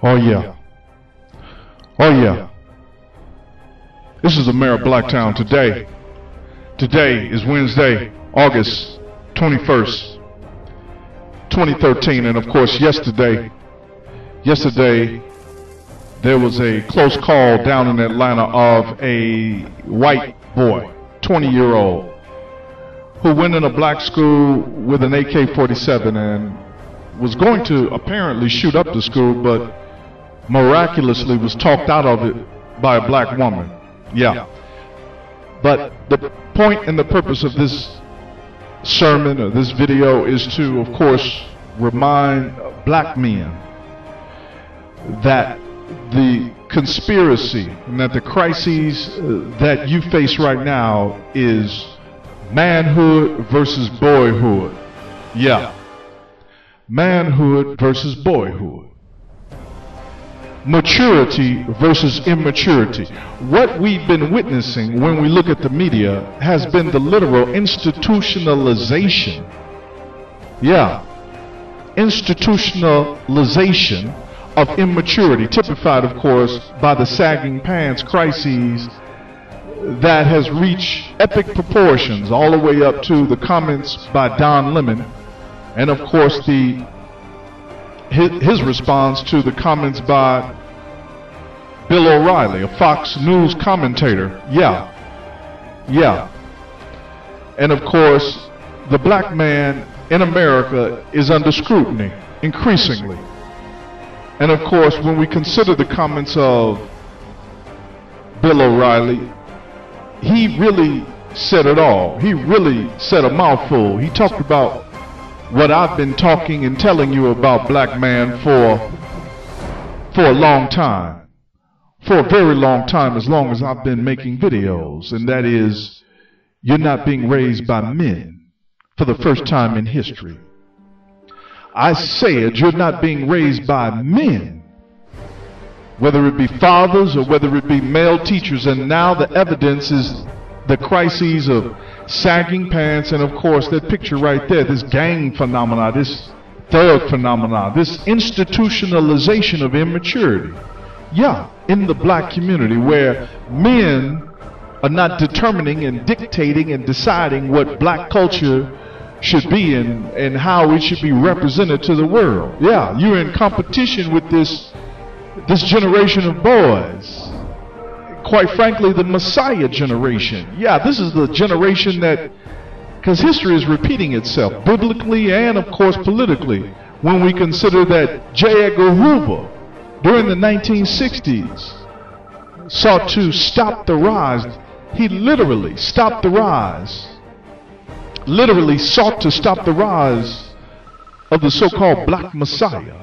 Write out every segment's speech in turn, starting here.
Oh yeah. Oh yeah. This is the mayor of Blacktown today. Today is Wednesday, August 21st, 2013, and of course yesterday there was a close call down in Atlanta of a white boy, 20-year-old, who went in a black school with an AK-47 and was going to apparently shoot up the school, but miraculously was talked out of it by a black woman. Yeah. But the point and the purpose of this sermon or this video is to, of course, remind black men that the conspiracy and that the crises that you face right now is manhood versus boyhood. Yeah. Manhood versus boyhood. Maturity versus immaturity. What we've been witnessing when we look at the media has been the literal institutionalization. Yeah. Institutionalization of immaturity, typified, of course, by the sagging pants crises that has reached epic proportions, all the way up to the comments by Don Lemon, and of course his response to the comments by Bill O'Reilly, a Fox News commentator. Yeah. And of course, the black man in America is under scrutiny, increasingly. And of course, when we consider the comments of Bill O'Reilly, he really said it all. He really said a mouthful. He talked about what I've been talking and telling you about, black man, for a long time. For a very long time, as long as I've been making videos. And that is, you're not being raised by men for the first time in history. I said you're not being raised by men, whether it be fathers or whether it be male teachers. And now the evidence is the crises of sagging pants, and of course that picture right there, this gang phenomena, this thug phenomena, this institutionalization of immaturity. Yeah, in the black community, where men are not determining and dictating and deciding what black culture should be and how it should be represented to the world. Yeah, you're in competition with this generation of boys. Quite frankly, the Messiah generation. Yeah, this is the generation that, because history is repeating itself, biblically and of course politically, when we consider that J. Edgar Hoover, during the 1960s, sought to stop the rise. He literally stopped the rise. Literally sought to stop the rise of the so-called Black Messiah.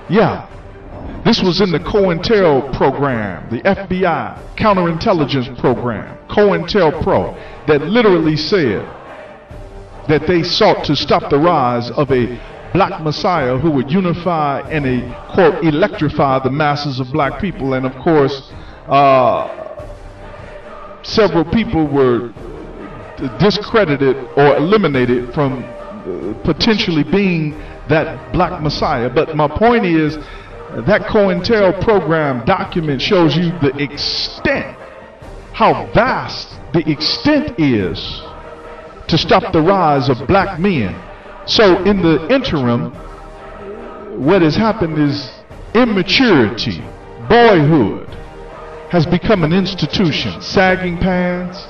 Yeah. This was in the COINTEL program, the FBI counterintelligence program, COINTELPRO, that literally said that they sought to stop the rise of a black messiah who would unify and quote, electrify the masses of black people. And of course, several people were discredited or eliminated from potentially being that black messiah. But my point is, that COINTEL program document shows you the extent, how vast the extent is to stop the rise of black men. So in the interim, what has happened is immaturity, boyhood, has become an institution. Sagging pants,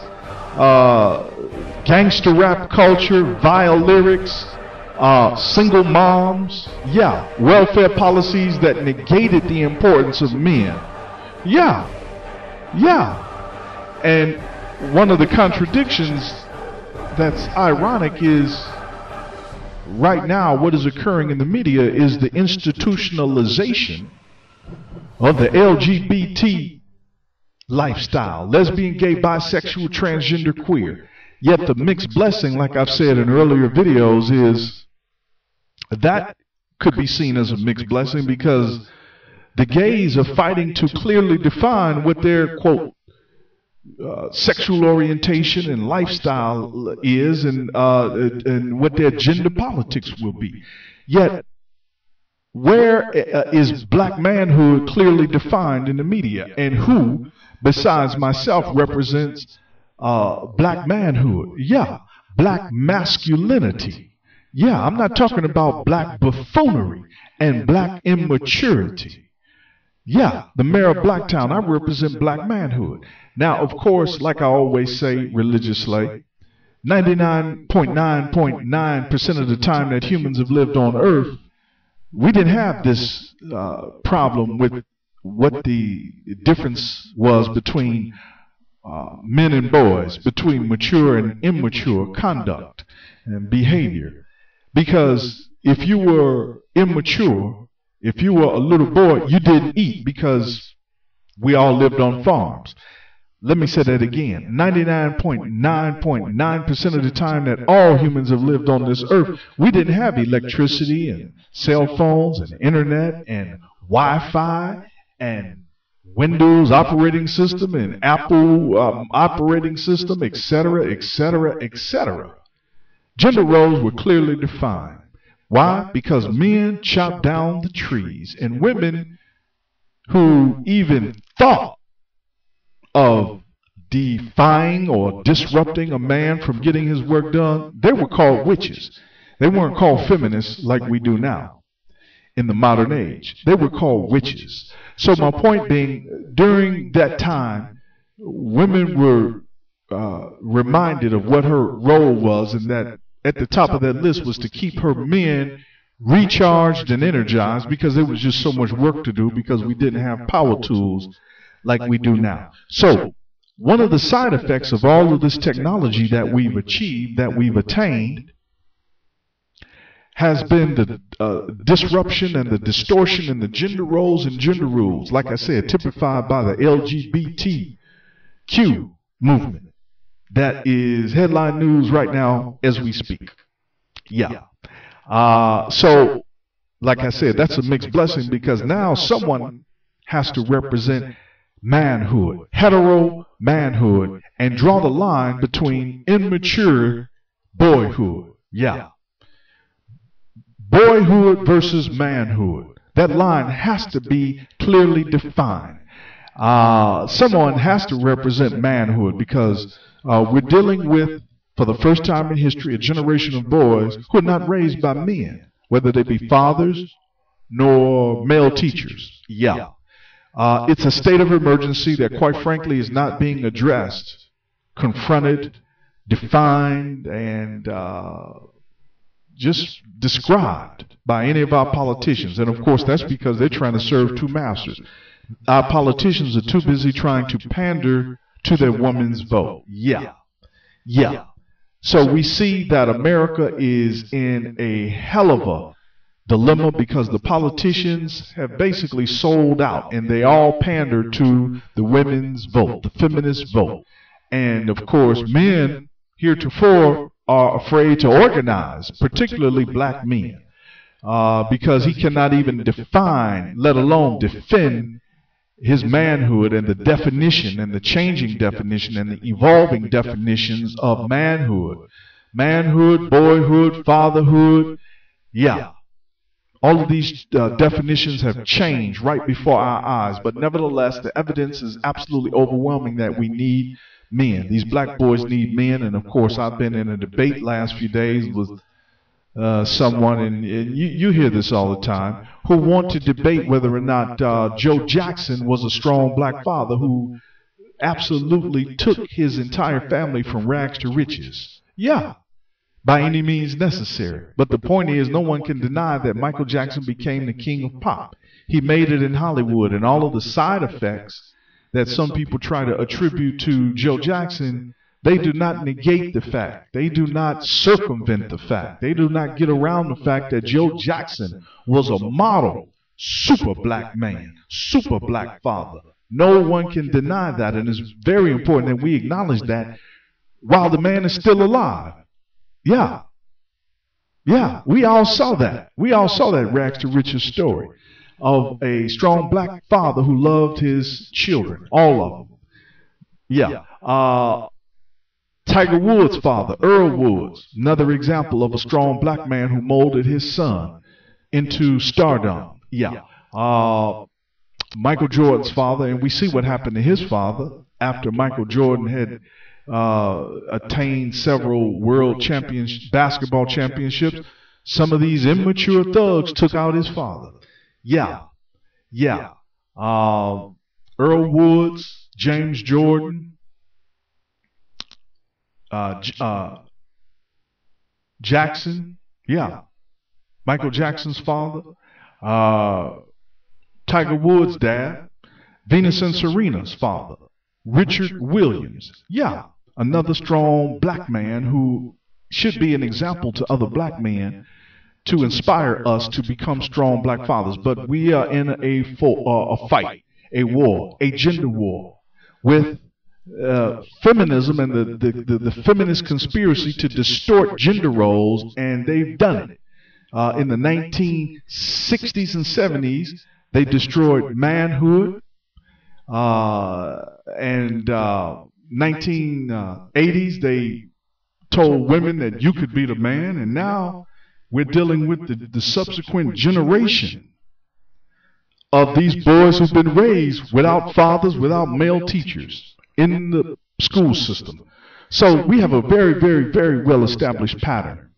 gangster rap culture, vile lyrics, single moms, yeah, welfare policies that negated the importance of men. Yeah. And one of the contradictions that's ironic is, right now what is occurring in the media is the institutionalization of the LGBT lifestyle, lesbian, gay, bisexual, transgender, queer. Yet the mixed blessing, like I've said in earlier videos, is that could be seen as a mixed blessing because the gays are fighting to clearly define what their, quote, sexual orientation and lifestyle is, and what their gender politics will be. Yet Where is black manhood clearly defined in the media? And who, besides myself, represents black manhood? Yeah, black masculinity. Yeah, I'm not talking about black buffoonery and black immaturity. Yeah, the mayor of Blacktown, I represent black manhood. Now, of course, like I always say religiously, 99.9% of the time that humans have lived on Earth, we didn't have this problem with what the difference was between men and boys, between mature and immature conduct and behavior. Because if you were immature, if you were a little boy, you didn't eat because we all lived on farms. Let me say that again. 99.9% of the time that all humans have lived on this earth, we didn't have electricity and cell phones and internet and Wi-Fi and Windows operating system and Apple operating system, etc., etc., etc. Gender roles were clearly defined. Why? Because men chopped down the trees, and women who even thought of defying or disrupting a man from getting his work done, they were called witches. They weren't called feminists like we do now in the modern age. They were called witches. So my point being, during that time, women were reminded of what her role was, and that at the top of that list was to keep her men recharged and energized, because there was just so much work to do because we didn't have power tools like we do now. So one of the side effects of all of this technology that we've achieved, that we've attained, has been the disruption and the distortion in the gender roles and gender rules, like I said, typified by the LGBTQ movement. That is headline news right now as we speak. Yeah. So, like I said, that's a mixed blessing, because now someone has to represent manhood, hetero manhood, and draw the line between immature boyhood. Yeah. Boyhood versus manhood. That line has to be clearly defined. Someone has to represent manhood, because we're dealing with, for the first time in history, a generation of boys who are not raised by men, whether they be fathers nor male teachers. Yeah. It's a state of emergency that, quite frankly, is not being addressed, confronted, defined, and just described by any of our politicians. And of course, that's because they're trying to serve two masters. Our politicians are too busy trying to pander to their woman's vote. Yeah. Yeah. So we see that America is in a hell of a dilemma, because the politicians have basically sold out, and they all pander to the women's vote, the feminist vote. And of course, men heretofore are afraid to organize, particularly black men, because he cannot even define, let alone defend, his manhood and the definition and the changing definition and the evolving definitions of manhood. Manhood, boyhood, fatherhood. Yeah. All of these definitions have changed right before our eyes, but nevertheless, the evidence is absolutely overwhelming that we need men. These black boys need men, and of course, I've been in a debate last few days with someone, and you hear this all the time, who want to debate whether or not Joe Jackson was a strong black father who absolutely took his entire family from rags to riches. Yeah. By any means necessary. But the point is, no one can deny that Michael Jackson became the king of pop. He made it in Hollywood, and all of the side effects that some people try to attribute to Joe Jackson, they do not negate the fact. They do not circumvent the fact. They do not get around the fact that Joe Jackson was a model, super black man, super black father. No one can deny that, and it's very important that we acknowledge that while the man is still alive. Yeah. Yeah, we all saw that. We all saw that rags to riches story of a strong black father who loved his children, all of them. Yeah. Tiger Woods' father, Earl Woods, another example of a strong black man who molded his son into stardom. Yeah. Michael Jordan's father, and we see what happened to his father after Michael Jordan had attained several world basketball championships. Some of these immature thugs took out his father. Yeah. Earl Woods, James Jordan, Jackson. Yeah. Michael Jackson's father. Tiger Woods' dad. Venus and Serena's father. Richard Williams. Yeah. Another strong black man who should be an example to other black men to inspire us to become strong black fathers. But we are in a fight, a war, a gender war with feminism and the feminist conspiracy to distort gender roles, and they've done it. In the 1960s and 70s, they destroyed manhood, and 1980s they told women that you could be the man, and now we're dealing with the subsequent generation of these boys who've been raised without fathers, without male teachers in the school system. So we have a very, very, very well-established pattern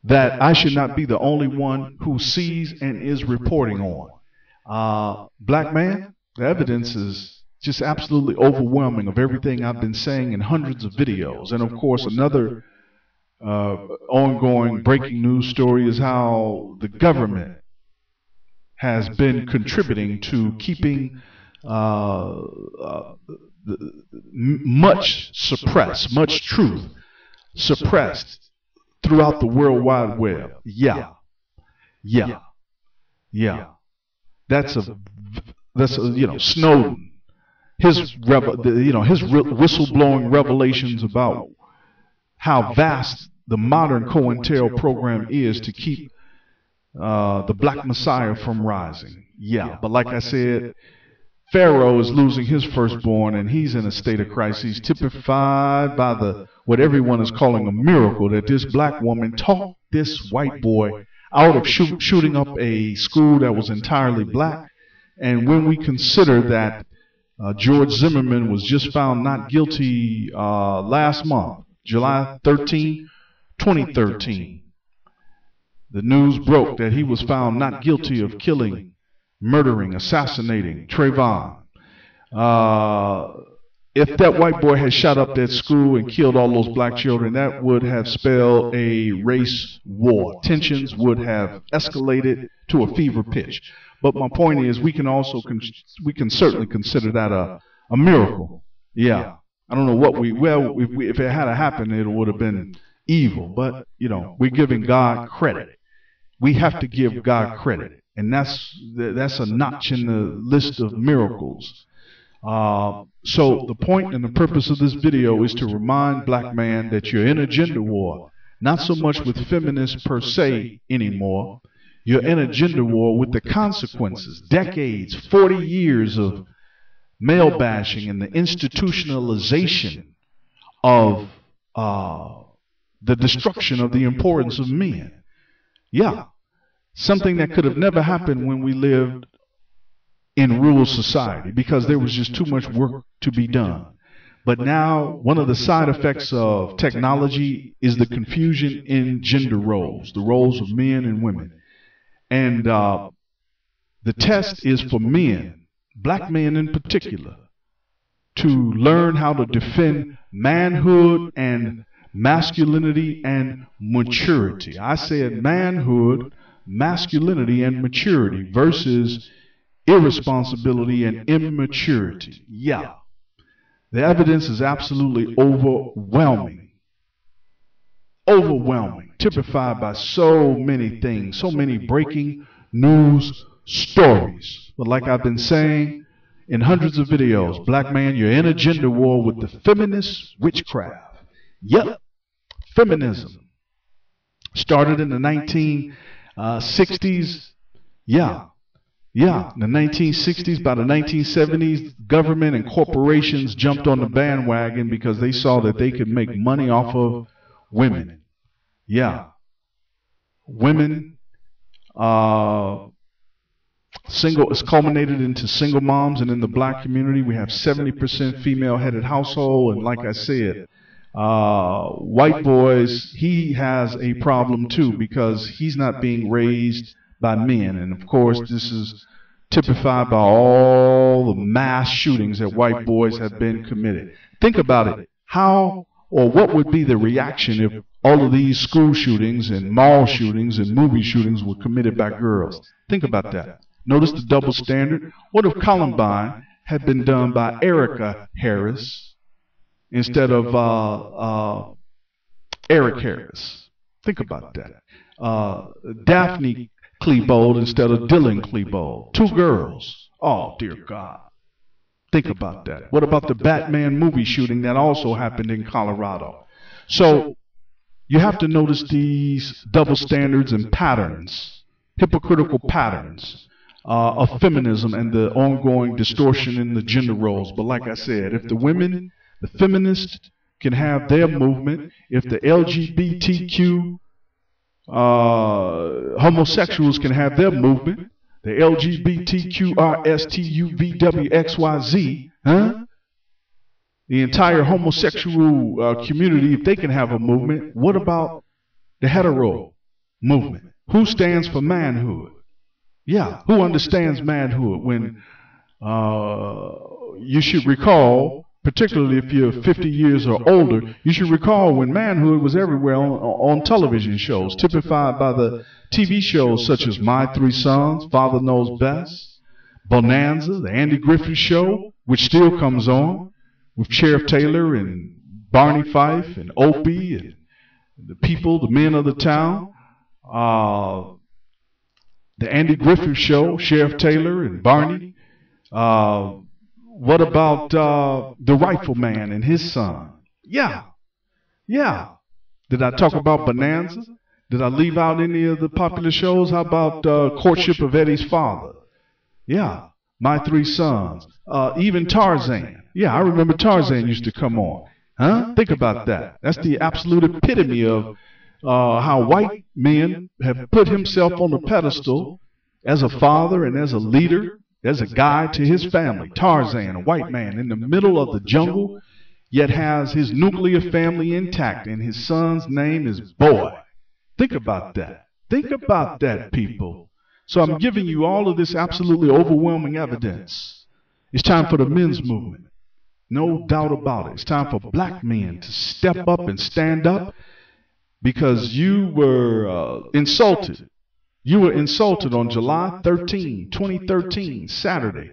that I should not be the only one who sees and is reporting on. Black man, the evidence is just absolutely overwhelming of everything I've been saying in hundreds of videos. And of course, another ongoing breaking news story is how the government has been contributing to keeping much truth suppressed throughout the World Wide Web. Yeah. That's Snowden. His whistleblowing revelations about how vast the modern COINTEL program is to keep the Black Messiah from rising. Yeah, but like I said, Pharaoh is losing his firstborn, and he's in a state of crisis, typified by what everyone is calling a miracle that this black woman talked this white boy out of shooting up a school that was entirely black. And when we consider that George Zimmerman was just found not guilty last month, July 13, 2013, the news broke that he was found not guilty of killing, murdering, assassinating Trayvon. If that white boy had shot up that school and killed all those black children, that would have spelled a race war. Tensions would have escalated to a fever pitch. But my point is, we can certainly consider that a miracle. Yeah, I don't know what if it had happened, it would have been evil. But we're giving God credit. We have to give God credit, and that's a notch in the list of miracles. So the point and the purpose of this video is to remind black man that you're in a gender war, not so much with feminists per se anymore. You're in a gender war with the consequences, decades, 40 years of male bashing and the institutionalization of the destruction of the importance of men. Yeah, something that could have never happened when we lived in rural society, because there was just too much work to be done. But now, one of the side effects of technology is the confusion in gender roles, the roles of men and women. And the test is for men, black men in particular, to learn how to defend manhood and masculinity and maturity. I said manhood, masculinity, and maturity versus irresponsibility and immaturity. Yeah. The evidence is absolutely overwhelming. Overwhelming. Typified by so many things, so many breaking news stories. But like I've been saying in hundreds of videos, black man, you're in a gender war with the feminist witchcraft. Yep. Feminism. Started in the 1960s. Yeah, in the 1960s, by the 1970s, government and corporations jumped on the bandwagon because they saw that they could make money off of women. Yeah. Women It's culminated into single moms, and in the black community we have 70% female-headed household. And like I said, white boys, he has a problem too, because he's not being raised by men. And of course, this is typified by all the mass shootings that white boys have been committed. Think about it. How or what would be the reaction if all of these school shootings and mall shootings and movie shootings were committed by girls? Think about that. Notice the double standard. What if Columbine had been done by Erica Harris instead of Eric Harris? Think about that. Daphne Klebold instead of Dylan Klebold. Two girls. Oh, dear God. Think about that. What about the Batman movie shooting that also happened in Colorado? So you have to notice these double standards and patterns, hypocritical patterns of feminism and the ongoing distortion in the gender roles. But like I said, if the women, the feminists, can have their movement, if the LGBTQ homosexuals can have their movement, the LGBTQRSTUVWXYZ, the entire homosexual community, if they can have a movement, what about the hetero movement? Who stands for manhood? Yeah, who understands manhood? When you should recall, particularly if you're 50 years or older, you should recall when manhood was everywhere on television shows, typified by the TV shows such as My Three Sons, Father Knows Best, Bonanza, the Andy Griffith Show, which still comes on, with Sheriff Taylor and Barney Fife and Opie and the people, the men of the town. The Andy Griffith Show, Sheriff Taylor and Barney. What about the Rifleman and his son? Yeah. Did I talk about Bonanza? Did I leave out any of the popular shows? How about Courtship of Eddie's Father? Yeah. My Three Sons. Even Tarzan. Yeah, I remember Tarzan used to come on. Think about that. That's the absolute epitome of how white men have put himself on the pedestal as a father and as a leader, as a guide to his family. Tarzan, a white man in the middle of the jungle, yet has his nuclear family intact, and his son's name is Boy. Think about that. Think about that, people. So I'm giving you all of this absolutely overwhelming evidence. It's time for the men's movement. No doubt about it. It's time for black men to step up and stand up, because you were insulted. You were insulted on July 13, 2013, Saturday,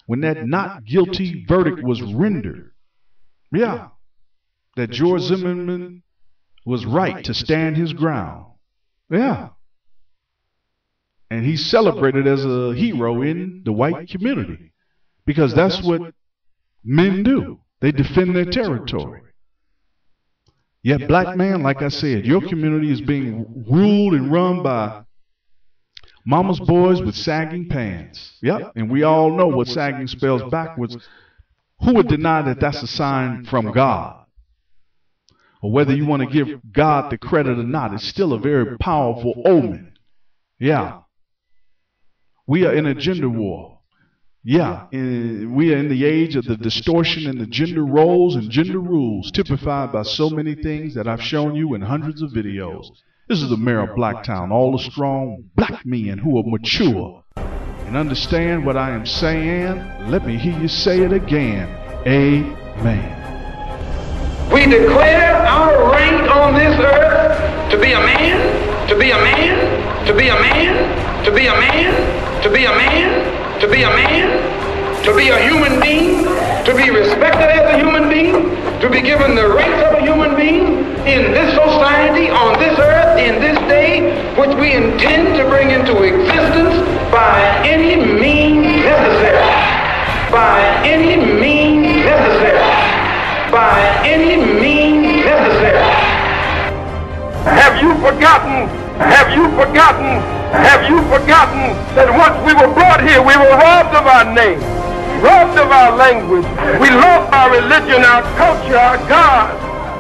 when that not guilty verdict was rendered. Yeah, that George Zimmerman was right to stand his ground. Yeah. And he's celebrated as a hero in the white community, because that's what men do. They defend their territory. Yet, black man, like I said, your community is being ruled and run by mama's boys with sagging pants. Yep, and we all know what sagging spells backwards. Who would deny that that's a sign from God? Or whether you want to give God the credit or not, it's still a very powerful omen. Yeah. We are in a gender war. Yeah, we are in the age of the distortion in the gender roles and gender rules, typified by so many things that I've shown you in hundreds of videos. This is the mayor of Blacktown, all the strong black men who are mature and understand what I am saying. Let me hear you say it again. Amen. We declare our rank on this earth to be a man, to be a man, to be a man, to be a man, to be a man, to be a man, to be a human being, to be respected as a human being, to be given the rights of a human being in this society, on this earth, in this day, which we intend to bring into existence by any means necessary. By any means necessary. By any means necessary. Have you forgotten? Have you forgotten? Have you forgotten that once we were brought here, we were robbed of our name, robbed of our language, we lost our religion, our culture, our God,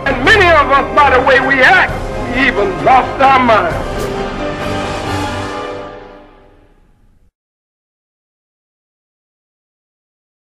and many of us, by the way we act, we even lost our minds.